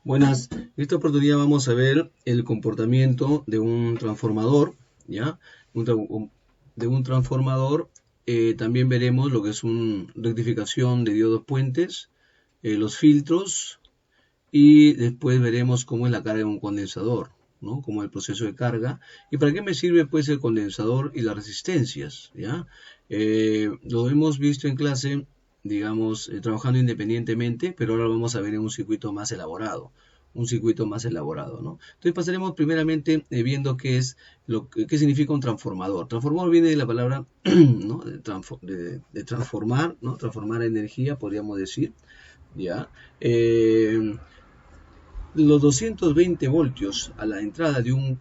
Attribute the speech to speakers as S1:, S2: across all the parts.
S1: Buenas, en esta oportunidad vamos a ver el comportamiento de un transformador, ¿ya? De un transformador. También veremos lo que es una rectificación de diodos puentes, los filtros, y después veremos cómo es la carga de un condensador, ¿no? Como el proceso de carga. ¿Y para qué me sirve pues el condensador y las resistencias? ¿Ya? Lo hemos visto en clase, digamos, trabajando independientemente, pero ahora lo vamos a ver en un circuito más elaborado. Un circuito más elaborado, ¿no? Entonces pasaremos primeramente viendo qué significa un transformador. Transformador viene de la palabra ¿no? de transformar, ¿no? Transformar energía, podríamos decir, ¿ya? Los 220 voltios a la entrada de un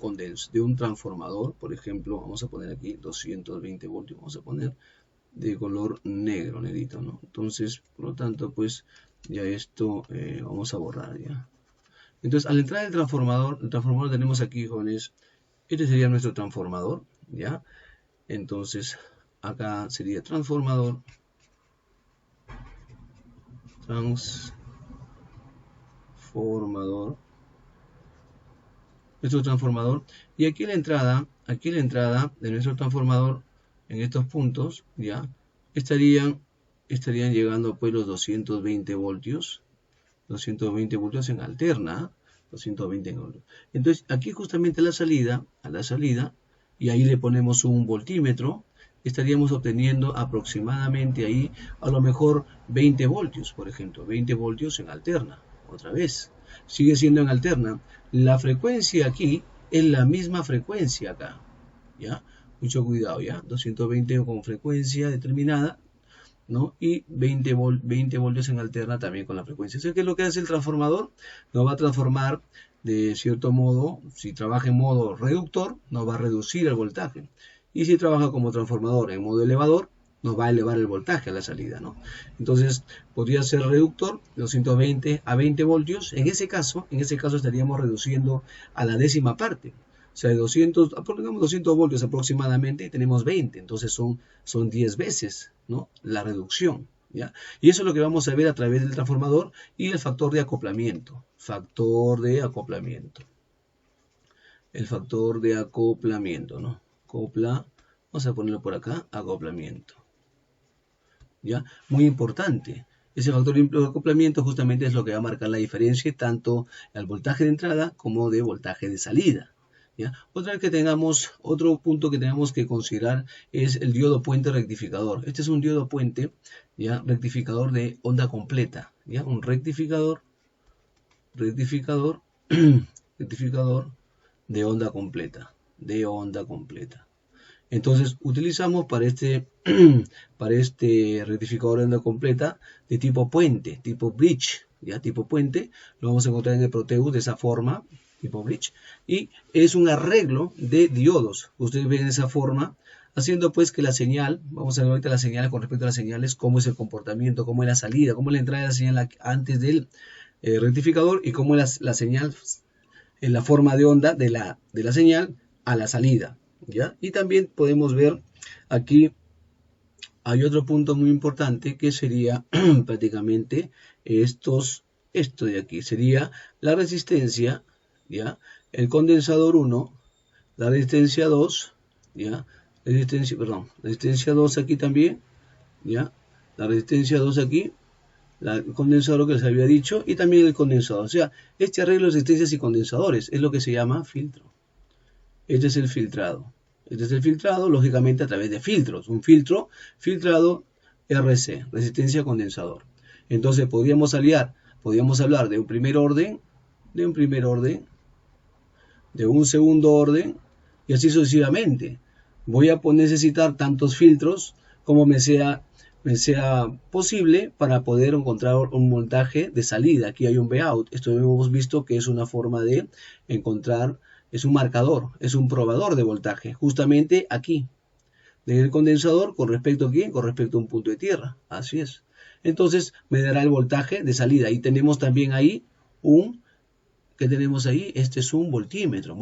S1: transformador, por ejemplo, vamos a poner aquí 220 voltios, vamos a poner de color negro, negrito, ¿no? Entonces, por lo tanto, pues ya esto vamos a borrar ya. Entonces, a la entrada del transformador, el transformador tenemos aquí, jóvenes, este sería nuestro transformador, ¿ya? Entonces, acá sería transformador, nuestro transformador, y aquí la entrada de nuestro transformador en estos puntos ya estarían llegando pues los 220 voltios en alterna, 220 voltios. Entonces aquí justamente a la salida, y ahí le ponemos un voltímetro, estaríamos obteniendo aproximadamente ahí a lo mejor 20 voltios, por ejemplo, 20 voltios en alterna, otra vez, sigue siendo en alterna. La frecuencia aquí es la misma frecuencia acá, ¿ya? Mucho cuidado, ¿ya? 220 con frecuencia determinada, ¿no? Y 20 voltios en alterna también con la frecuencia. ¿Qué es lo que hace el transformador? Nos va a transformar de cierto modo, si trabaja en modo reductor, nos va a reducir el voltaje. Y si trabaja como transformador en modo elevador, nos va a elevar el voltaje a la salida, ¿no? Entonces, podría ser reductor, 220 a 20 voltios. En ese caso estaríamos reduciendo a la décima parte. O sea, de 200, pongamos 200 voltios aproximadamente y tenemos 20. Entonces son 10 veces, ¿no? La reducción, ¿ya? Y eso es lo que vamos a ver a través del transformador y el factor de acoplamiento. El factor de acoplamiento, ¿no? Vamos a ponerlo por acá, acoplamiento. ¿Ya? Muy importante. Ese factor de acoplamiento justamente es lo que va a marcar la diferencia tanto al voltaje de entrada como de voltaje de salida. ¿Ya? Otro punto que tenemos que considerar es el diodo puente rectificador. Este es un diodo puente, ¿ya? Rectificador de onda completa, ¿ya? Un rectificador de onda completa. Entonces utilizamos para este rectificador de onda completa de tipo puente, tipo bridge, ya tipo puente, lo vamos a encontrar en el Proteus de esa forma, tipo bridge, y es un arreglo de diodos. Ustedes ven esa forma, haciendo pues que la señal, vamos a ver ahorita la señal con respecto a las señales, cómo es el comportamiento, cómo es la salida, cómo es la entrada de la señal antes del rectificador y cómo es la señal en la forma de onda de la señal a la salida, ¿ya? Y también podemos ver aquí, hay otro punto muy importante que sería prácticamente esto de aquí, sería la resistencia, ¿ya? El condensador 1, la resistencia 2, ¿ya? Resistencia 2 aquí también, ¿ya? La resistencia 2 aquí, el condensador que les había dicho, y también el condensador. O sea, este arreglo de resistencias y condensadores es lo que se llama filtro. Este es el filtrado. Este es el filtrado, lógicamente, a través de filtros. Un filtrado RC, resistencia condensador. Entonces, podríamos hablar de un primer orden, de un segundo orden, y así sucesivamente. Voy a necesitar tantos filtros como me sea posible para poder encontrar un voltaje de salida. Aquí hay un Vout. Esto hemos visto que es una forma de encontrar, es un marcador, es un probador de voltaje. Justamente aquí, del condensador, ¿con respecto a quién? Con respecto a un punto de tierra. Así es. Entonces me dará el voltaje de salida. Y tenemos también ahí ¿qué tenemos ahí? Este es un voltímetro,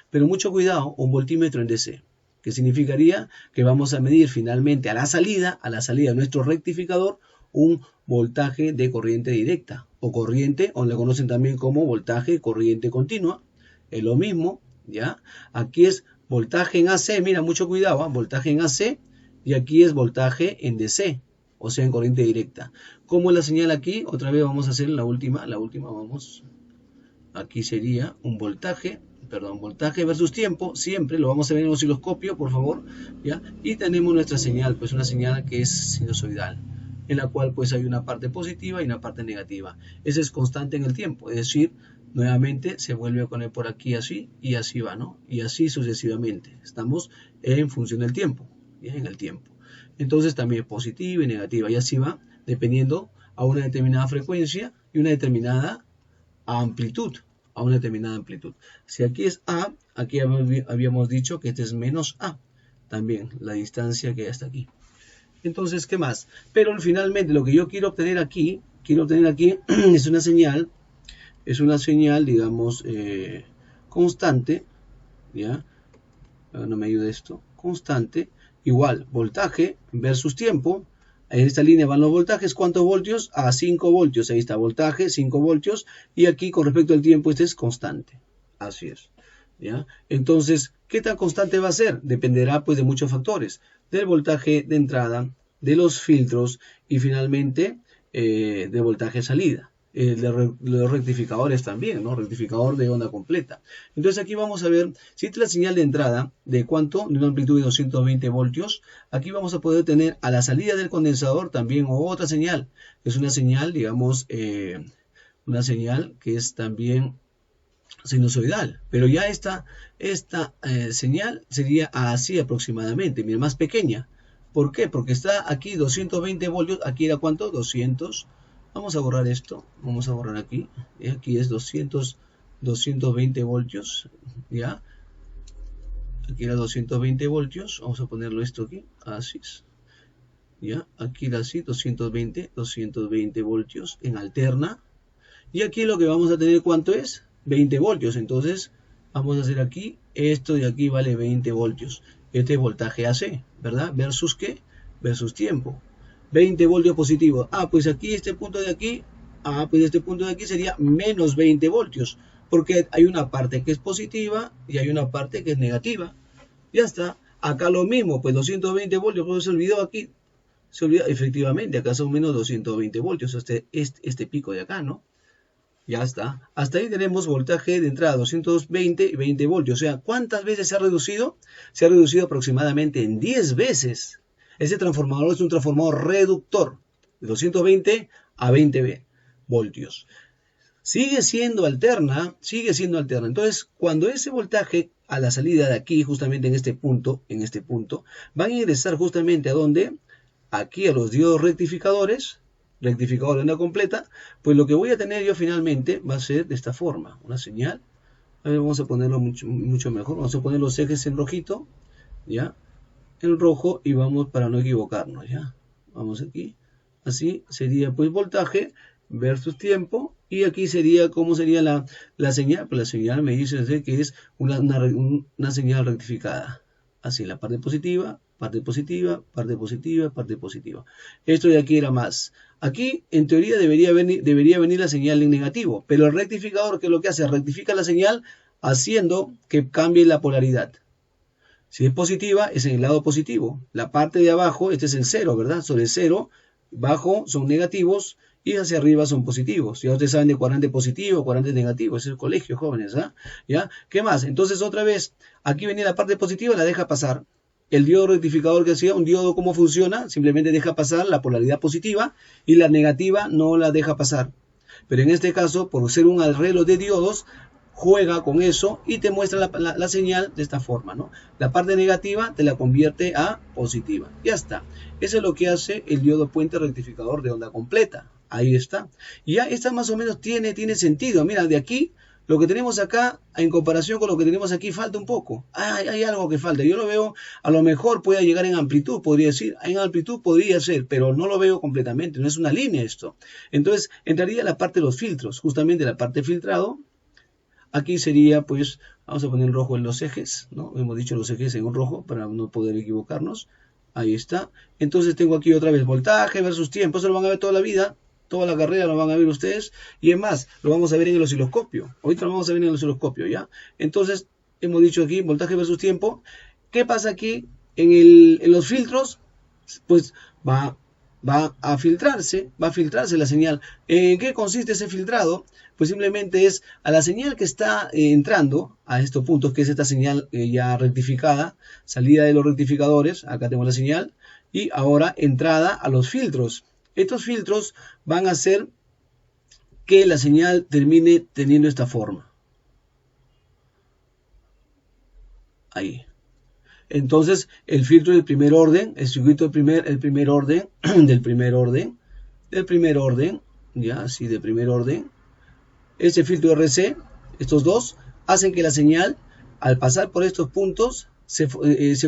S1: pero mucho cuidado, un voltímetro en DC. Que significaría que vamos a medir finalmente a la salida de nuestro rectificador un voltaje de corriente directa, o corriente, o le conocen también como voltaje, corriente continua. Es lo mismo, ¿ya? Aquí es voltaje en AC, mira, mucho cuidado, ¿eh? Voltaje en AC, y aquí es voltaje en DC, o sea, en corriente directa. ¿Cómo es la señal aquí? Otra vez vamos a hacer la última vamos. Aquí sería un voltaje versus tiempo, siempre lo vamos a ver en el osciloscopio, por favor, ¿ya? Y tenemos nuestra señal, pues una señal que es sinusoidal, en la cual pues hay una parte positiva y una parte negativa. Esa es constante en el tiempo, es decir, nuevamente se vuelve a poner por aquí así y así va, ¿no? Y así sucesivamente. Estamos en función del tiempo, ¿ya? En el tiempo. Entonces también positiva y negativa, y así va, dependiendo a una determinada frecuencia y una determinada amplitud, a una determinada amplitud. Si aquí es A, aquí habíamos dicho que este es menos A, también la distancia que hay hasta aquí. Entonces, ¿qué más? Pero finalmente lo que yo quiero obtener aquí es una señal, digamos, constante, ¿ya? No me ayuda esto, constante, igual, voltaje versus tiempo. En esta línea van los voltajes, ¿cuántos voltios? A 5 voltios, ahí está, voltaje, 5 voltios, y aquí con respecto al tiempo este es constante, así es, ¿ya? Entonces, ¿qué tan constante va a ser? Dependerá pues de muchos factores, del voltaje de entrada, de los filtros, y finalmente de voltaje salida. De los rectificadores también, ¿no? Rectificador de onda completa. Entonces aquí vamos a ver, si esta es la señal de entrada, ¿de cuánto? De una amplitud de 220 voltios. Aquí vamos a poder tener a la salida del condensador también otra señal. Es una señal, digamos, una señal que es también sinusoidal. Pero ya esta señal sería así aproximadamente, mira, más pequeña. ¿Por qué? Porque está aquí 220 voltios, aquí era ¿cuánto? 200. Vamos a borrar esto, vamos a borrar aquí, y aquí es 220 voltios, ¿ya? Aquí era 220 voltios, vamos a ponerlo esto aquí, así es, ¿ya? Aquí era así, 220 voltios en alterna, y aquí lo que vamos a tener, ¿cuánto es? 20 voltios, entonces vamos a hacer aquí, esto de aquí vale 20 voltios, este es voltaje AC, ¿verdad? ¿Versus qué? Versus tiempo. 20 voltios positivos. Pues aquí este punto de aquí, pues este punto de aquí sería menos 20 voltios, porque hay una parte que es positiva y hay una parte que es negativa. Ya está. Acá lo mismo, pues 220 voltios, pero se olvidó aquí. Se olvidó, efectivamente, acá son menos 220 voltios, este pico de acá, ¿no? Ya está. Hasta ahí tenemos voltaje de entrada 220 y 20 voltios. O sea, ¿cuántas veces se ha reducido? Se ha reducido aproximadamente en 10 veces. Este transformador es un transformador reductor de 220 a 20 voltios. Sigue siendo alterna. Entonces, cuando ese voltaje a la salida de aquí, justamente en este punto, van a ingresar justamente ¿a dónde? Aquí a los diodos rectificadores, rectificador de onda completa, pues lo que voy a tener yo finalmente va a ser de esta forma, una señal. A ver, vamos a ponerlo mucho mejor. Vamos a poner los ejes en rojito, ¿ya? En rojo, y vamos para no equivocarnos, ¿ya? Vamos aquí, así sería pues voltaje versus tiempo, y aquí sería, ¿cómo sería la señal? Pues la señal me dice que es una señal rectificada, así, la parte positiva, parte positiva, parte positiva, parte positiva. Esto de aquí era más. Aquí, en teoría, debería venir la señal en negativo, pero el rectificador, ¿qué es lo que hace? Rectifica la señal haciendo que cambie la polaridad. Si es positiva, es en el lado positivo. La parte de abajo, este es el 0, ¿verdad? Sobre el 0, abajo son negativos y hacia arriba son positivos. Ya ustedes saben de cuadrante positivo, cuadrante negativo. Ese es el colegio, jóvenes, ¿ah? ¿Ya? ¿Qué más? Entonces, otra vez, aquí venía la parte positiva, la deja pasar. El diodo rectificador que hacía, un diodo, ¿cómo funciona? Simplemente deja pasar la polaridad positiva y la negativa no la deja pasar. Pero en este caso, por ser un arreglo de diodos, juega con eso y te muestra la señal de esta forma, ¿no? La parte negativa te la convierte a positiva. Ya está. Eso es lo que hace el diodo puente rectificador de onda completa. Ahí está. Y ya esta más o menos tiene sentido. Mira, de aquí, lo que tenemos acá, en comparación con lo que tenemos aquí, falta un poco. Hay algo que falta. Yo lo veo, a lo mejor pueda llegar en amplitud, podría decir. En amplitud podría ser, pero no lo veo completamente. No es una línea esto. Entonces, entraría la parte de los filtros. Justamente la parte filtrado. Aquí sería, pues, vamos a poner en rojo en los ejes, ¿no? Hemos dicho los ejes en rojo para no poder equivocarnos. Ahí está. Entonces tengo aquí otra vez voltaje versus tiempo. Eso lo van a ver toda la vida. Toda la carrera lo van a ver ustedes. Y es más, lo vamos a ver en el osciloscopio. Ahorita lo vamos a ver en el osciloscopio, ¿ya? Entonces, hemos dicho aquí, voltaje versus tiempo. ¿Qué pasa aquí? En los filtros, pues va a filtrarse la señal. ¿En qué consiste ese filtrado? Pues simplemente es a la señal que está entrando a estos puntos, que es esta señal ya rectificada, salida de los rectificadores, acá tengo la señal, y ahora entrada a los filtros. Estos filtros van a hacer que la señal termine teniendo esta forma. Ahí. Entonces, el filtro del primer orden, el circuito del primer orden, ya, así de primer orden, este filtro RC, estos dos, hacen que la señal, al pasar por estos puntos, se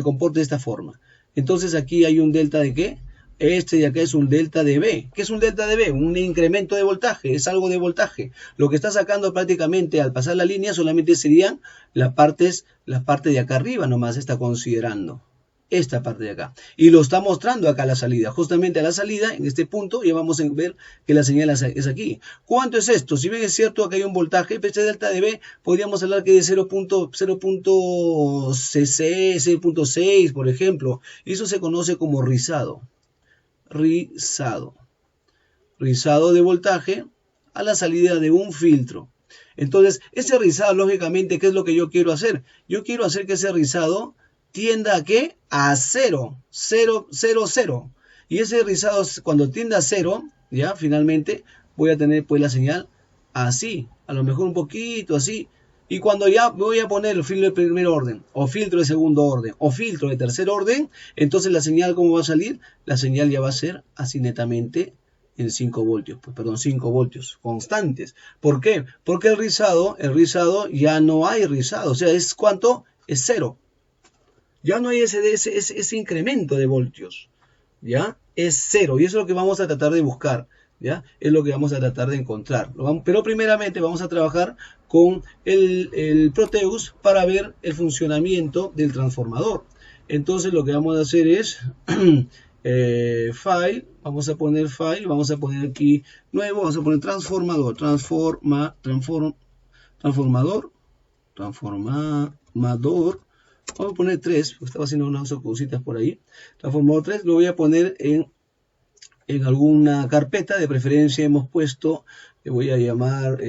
S1: comporte de esta forma. Entonces, aquí hay un delta de ¿qué? Este de acá es un delta de B. ¿Qué es un delta de B? Un incremento de voltaje, es algo de voltaje. Lo que está sacando prácticamente al pasar la línea solamente serían las partes de acá arriba nomás está considerando. Esta parte de acá. Y lo está mostrando acá la salida. Justamente a la salida, en este punto, ya vamos a ver que la señal es aquí. ¿Cuánto es esto? Si bien es cierto que hay un voltaje, este delta de B, podríamos hablar que de 0.6, por ejemplo. Y eso se conoce como rizado. Rizado de voltaje a la salida de un filtro. Entonces, ese rizado, lógicamente, ¿qué es lo que yo quiero hacer? Yo quiero hacer que ese rizado tienda a ¿qué? A 0, 0, 0, 0. Y ese rizado, cuando tienda a 0, ya, finalmente, voy a tener pues la señal así, a lo mejor un poquito así. Y cuando ya voy a poner el filtro de primer orden, o filtro de segundo orden, o filtro de tercer orden, entonces la señal, ¿cómo va a salir? La señal ya va a ser así netamente en 5 voltios, pues perdón, 5 voltios constantes. ¿Por qué? Porque el rizado ya no hay rizado, o sea, ¿es cuánto? Es 0. Ya no hay ese incremento de voltios, ¿ya? Es 0, y eso es lo que vamos a tratar de buscar, ¿ya? Es lo que vamos a tratar de encontrar. Pero primeramente vamos a trabajar con el Proteus para ver el funcionamiento del transformador. Entonces lo que vamos a hacer es file, vamos a poner file, vamos a poner aquí nuevo, vamos a poner transformador, transformador, vamos a poner 3, porque estaba haciendo unas cositas por ahí. Transformador 3 lo voy a poner en alguna carpeta, de preferencia hemos puesto, le voy a llamar,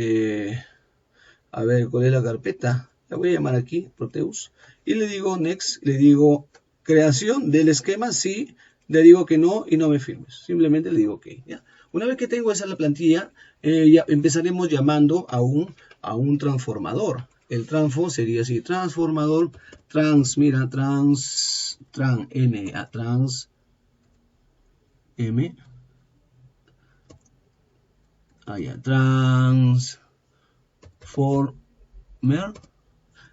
S1: a ver, ¿cuál es la carpeta? La voy a llamar aquí, Proteus, y le digo next, le digo creación del esquema, sí, le digo que no y no me firmes, simplemente le digo que, ¿ya? Una vez que tengo esa la plantilla, ya empezaremos llamando a un transformador. El transfo sería así, transformador, mira, M, allá,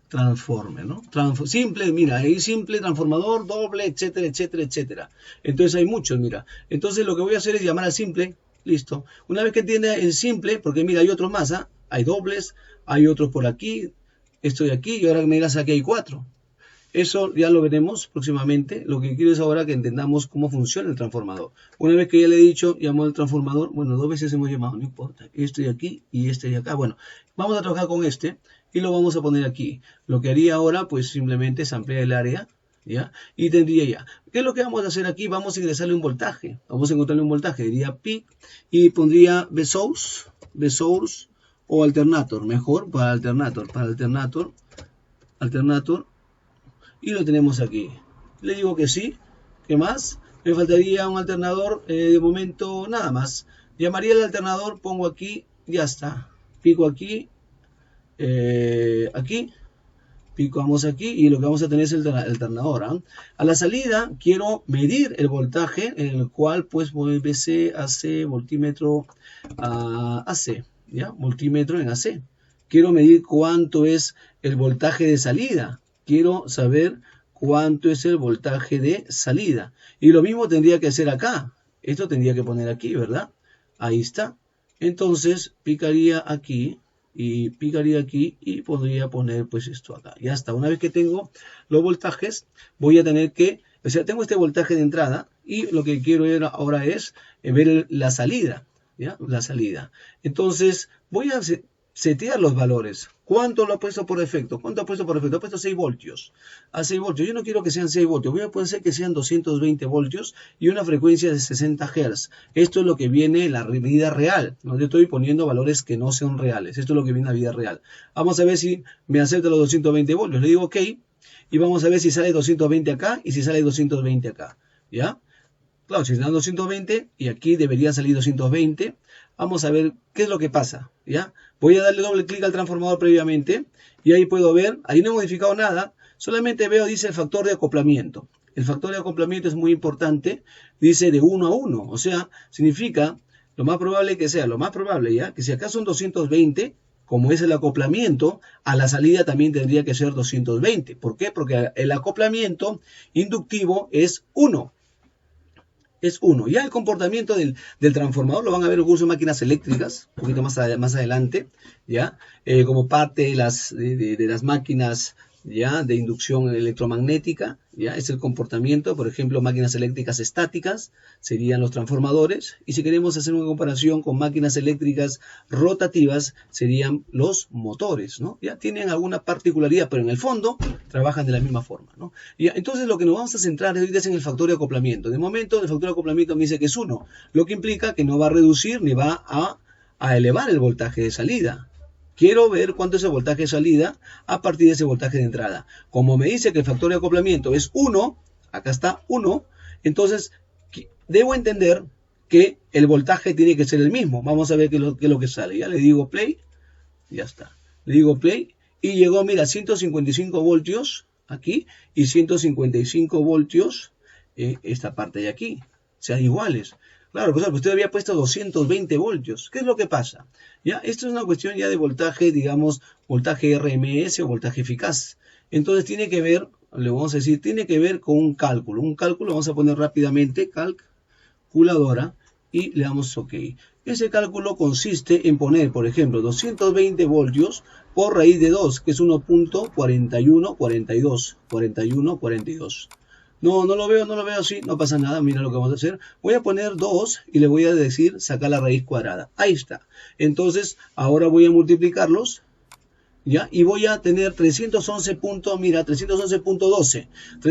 S1: transformer, ¿no? Simple, mira, hay simple, transformador, doble, etcétera, etcétera, etcétera. Entonces hay muchos, mira. Entonces lo que voy a hacer es llamar al simple, listo. Una vez que entienda el simple, porque mira, hay otros más, ¿ah? Hay dobles, hay otros por aquí, estoy aquí, y ahora me dirás aquí hay 4. Eso ya lo veremos próximamente. Lo que quiero es ahora que entendamos cómo funciona el transformador. Una vez que ya le he dicho, llamo al transformador, bueno, 2 veces hemos llamado, no importa. Este de aquí y este de acá. Bueno, vamos a trabajar con este y lo vamos a poner aquí. Lo que haría ahora, pues simplemente es ampliar el área, ¿ya? Y tendría ya. ¿Qué es lo que vamos a hacer aquí? Vamos a ingresarle un voltaje. Vamos a encontrarle un voltaje, diría peak, y pondría V-source o alternator, mejor para alternator, y lo tenemos aquí. Le digo que sí. ¿Qué más? Me faltaría un alternador, de momento nada más. Llamaría el alternador, pongo aquí, ya está. Pico aquí, picamos aquí y lo que vamos a tener es el alternador. ¿Eh? A la salida quiero medir el voltaje en el cual pues voy BC, AC, voltímetro AC, ¿ya? Voltímetro en AC. Quiero medir cuánto es el voltaje de salida. Quiero saber cuánto es el voltaje de salida. Y lo mismo tendría que hacer acá. Esto tendría que poner aquí, ¿verdad? Ahí está. Entonces picaría aquí y picaría aquí y podría poner pues esto acá. Ya está. Una vez que tengo los voltajes, voy a tener que, o sea, tengo este voltaje de entrada y lo que quiero ahora es ver la salida. ¿ya? La salida. Entonces, voy a setear los valores. ¿Cuánto lo ha puesto por defecto? ¿Cuánto ha puesto por defecto? Ha puesto 6 voltios. A 6 voltios. Yo no quiero que sean 6 voltios. Voy a poner que sean 220 voltios y una frecuencia de 60 Hz. Esto es lo que viene en la vida real. No te estoy poniendo valores que no sean reales. Esto es lo que viene en la vida real. Vamos a ver si me acepta los 220 voltios. Le digo OK. Y vamos a ver si sale 220 acá y si sale 220 acá. ¿Ya? Claro, si dan 220 y aquí debería salir 220. Vamos a ver qué es lo que pasa. ¿Ya? Voy a darle doble clic al transformador previamente y ahí puedo ver, ahí no he modificado nada, solamente veo, dice el factor de acoplamiento. El factor de acoplamiento es muy importante, dice de 1 a 1, o sea, significa lo más probable que sea, lo más probable ya, que si acá son 220, como es el acoplamiento, a la salida también tendría que ser 220. ¿Por qué? Porque el acoplamiento inductivo es 1. Es 1. Ya el comportamiento del transformador lo van a ver en el curso de máquinas eléctricas, un poquito más adelante, ¿ya? Como parte de las máquinas, ¿ya? De inducción electromagnética, ¿ya? Es el comportamiento, por ejemplo, máquinas eléctricas estáticas serían los transformadores, y si queremos hacer una comparación con máquinas eléctricas rotativas serían los motores, ¿no? Ya tienen alguna particularidad, pero en el fondo trabajan de la misma forma, ¿no? Y entonces lo que nos vamos a centrar ahorita es en el factor de acoplamiento. De momento el factor de acoplamiento me dice que es 1, lo que implica que no va a reducir ni va a elevar el voltaje de salida. Quiero ver cuánto es el voltaje de salida a partir de ese voltaje de entrada. Como me dice que el factor de acoplamiento es 1, acá está 1, entonces debo entender que el voltaje tiene que ser el mismo. Vamos a ver qué es lo que sale. Ya le digo play, ya está. Le digo play y llegó, mira, 155 voltios aquí y 155 voltios en esta parte de aquí. Sean iguales. Claro, pues usted había puesto 220 voltios. ¿Qué es lo que pasa? Ya, esto es una cuestión ya de voltaje, digamos, voltaje RMS o voltaje eficaz. Entonces tiene que ver, le vamos a decir, tiene que ver con un cálculo. Un cálculo, vamos a poner rápidamente, calculadora, y le damos OK. Ese cálculo consiste en poner, por ejemplo, 220 voltios por raíz de 2, que es 1.4142. 4142. No lo veo así, no pasa nada, mira lo que vamos a hacer. Voy a poner 2 y le voy a decir sacar la raíz cuadrada. Ahí está. Entonces, ahora voy a multiplicarlos, ¿ya? Y voy a tener 311.12.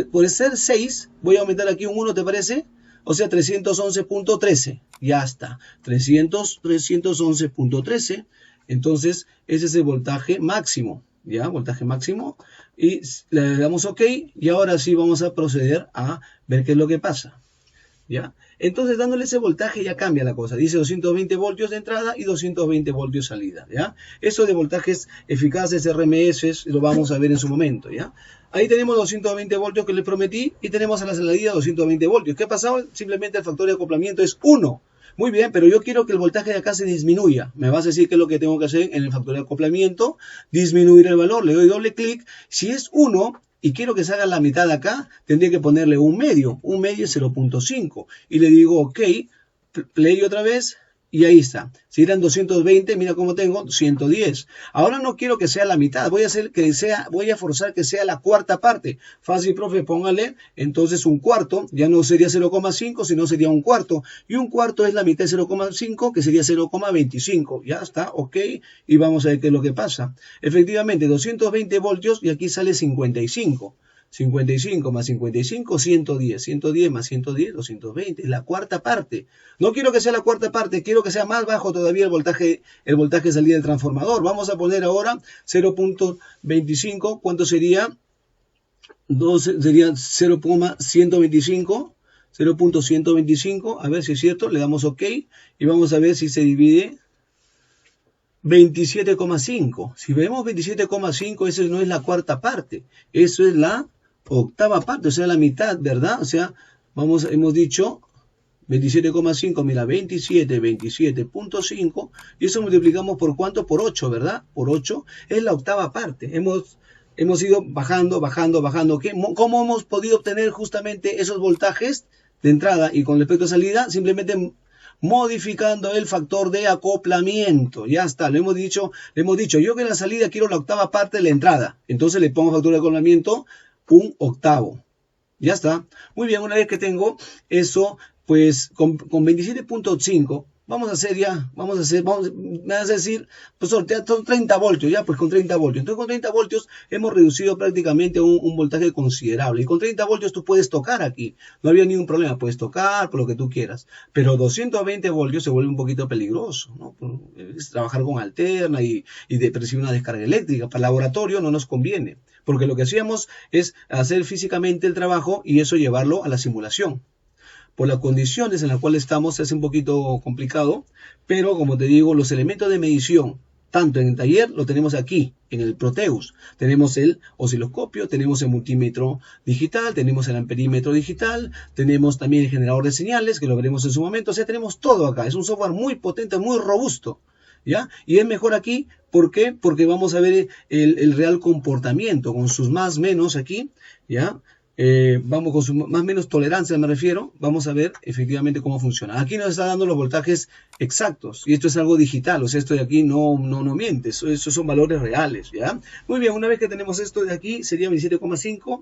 S1: Por ser 6, voy a aumentar aquí un 1, ¿te parece? O sea, 311.13. Ya está. 311.13. Entonces, ese es el voltaje máximo. ¿Ya? Voltaje máximo. Y le damos OK. Y ahora sí vamos a proceder a ver qué es lo que pasa. ¿Ya? Entonces, dándole ese voltaje ya cambia la cosa. Dice 220 voltios de entrada y 220 voltios salida. ¿Ya? Eso de voltajes eficaces, RMS, lo vamos a ver en su momento. ¿Ya? Ahí tenemos 220 voltios que le prometí y tenemos a la salida 220 voltios. ¿Qué ha pasado? Simplemente el factor de acoplamiento es 1. Muy bien, pero yo quiero que el voltaje de acá se disminuya. Me vas a decir qué es lo que tengo que hacer en el factor de acoplamiento. Disminuir el valor. Le doy doble clic. Si es 1 y quiero que se haga la mitad de acá, tendría que ponerle un medio. Un medio es 0.5. Y le digo OK. Play otra vez. Y ahí está. Si eran 220, mira cómo tengo 110. Ahora no quiero que sea la mitad. Voy a forzar que sea la cuarta parte. Fácil, profe, póngale entonces un cuarto. Ya no sería 0,5, sino sería un cuarto. Y un cuarto es la mitad de 0,5, que sería 0,25. Ya está, OK. Y vamos a ver qué es lo que pasa. Efectivamente, 220 voltios y aquí sale 55. 55 más 55, 110. 110 más 110, 220. Es la cuarta parte. No quiero que sea la cuarta parte, quiero que sea más bajo todavía el voltaje de salida del transformador. Vamos a poner ahora 0.25. ¿Cuánto sería? Sería 0.125. 0.125. A ver si es cierto. Le damos OK. Y vamos a ver si se divide 27,5. Si vemos 27,5, eso no es la cuarta parte. Eso es la octava parte, o sea, la mitad, ¿verdad? O sea, hemos dicho 27,5, mira, 27.5, y eso multiplicamos por ¿cuánto? Por 8, ¿verdad? Por 8 es la octava parte. Hemos ido bajando. ¿Cómo hemos podido obtener justamente esos voltajes de entrada y con respecto a salida? Simplemente modificando el factor de acoplamiento. Ya está, le hemos dicho, yo que en la salida quiero la octava parte de la entrada. Entonces le pongo factor de acoplamiento un octavo. Ya está. Muy bien, una vez que tengo eso, pues con 27.5, vamos a hacer, me vas a decir, pues son 30 voltios, ya, pues con 30 voltios. Entonces con 30 voltios hemos reducido prácticamente un voltaje considerable. Y con 30 voltios tú puedes tocar aquí, no había ningún problema, puedes tocar por lo que tú quieras. Pero 220 voltios se vuelve un poquito peligroso, ¿no? Es trabajar con alterna y percibir una descarga eléctrica. Para el laboratorio no nos conviene, porque lo que hacíamos es hacer físicamente el trabajo y eso llevarlo a la simulación. Por las condiciones en las cuales estamos es un poquito complicado, pero como te digo, los elementos de medición, tanto en el taller, lo tenemos aquí, en el Proteus. Tenemos el osciloscopio, tenemos el multímetro digital, tenemos el amperímetro digital, tenemos también el generador de señales, que lo veremos en su momento. O sea, tenemos todo acá. Es un software muy potente, muy robusto, ¿ya? Y es mejor aquí, ¿por qué? Porque vamos a ver el real comportamiento, con sus más menos aquí, ¿ya? Vamos con su más menos tolerancia, me refiero, vamos a ver efectivamente cómo funciona. Aquí nos está dando los voltajes exactos y esto es algo digital, o sea, esto de aquí no miente, eso son valores reales, ¿ya? Muy bien, una vez que tenemos esto de aquí sería 27,5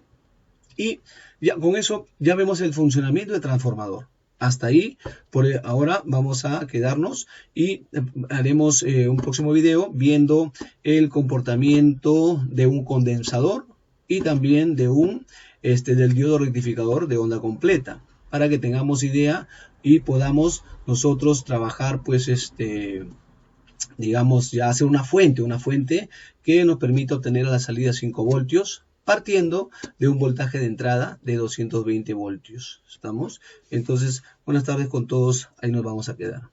S1: y ya con eso ya vemos el funcionamiento del transformador. Hasta ahí, por ahora vamos a quedarnos y haremos un próximo video viendo el comportamiento de un condensador y también de del diodo rectificador de onda completa, para que tengamos idea y podamos nosotros trabajar, pues, digamos, ya hacer una fuente que nos permita obtener a la salida 5 voltios, partiendo de un voltaje de entrada de 220 voltios. ¿Estamos? Entonces, buenas tardes con todos, ahí nos vamos a quedar.